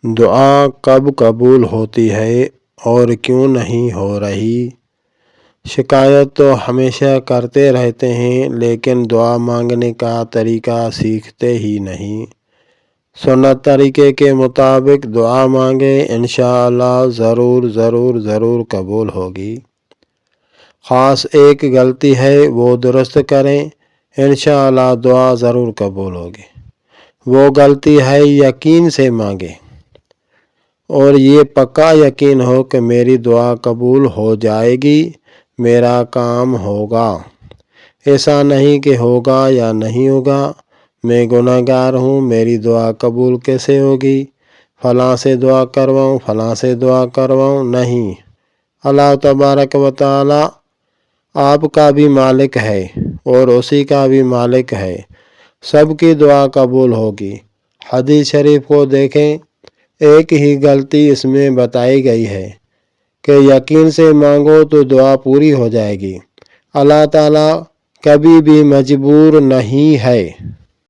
دعا کب قبول ہوتی ہے اور کیوں نہیں ہو رہی؟ شکایت تو ہمیشہ کرتے رہتے ہیں لیکن دعا مانگنے کا طریقہ سیکھتے ہی نہیں۔ سنت طریقے کے مطابق دعا مانگیں، انشاءاللہ ضرور قبول ہوگی۔ خاص ایک غلطی ہے، وہ درست کریں، انشاءاللہ دعا ضرور قبول ہوگی۔ وہ غلطی ہے یقین سے مانگیں اور یہ پکا یقین ہو کہ میری دعا قبول ہو جائے گی، میرا کام ہوگا۔ ایسا نہیں کہ ہوگا یا نہیں ہوگا، میں گناہ گار ہوں، میری دعا قبول کیسے ہوگی، فلاں سے دعا کرواؤں، نہیں۔ اللہ تبارک و تعالی آپ کا بھی مالک ہے اور اسی کا بھی مالک ہے، سب کی دعا قبول ہوگی۔ حدیث شریف کو دیکھیں، ایک ہی غلطی اس میں بتائی گئی ہے کہ یقین سے مانگو تو دعا پوری ہو جائے گی۔ اللہ تعالیٰ کبھی بھی مجبور نہیں ہے۔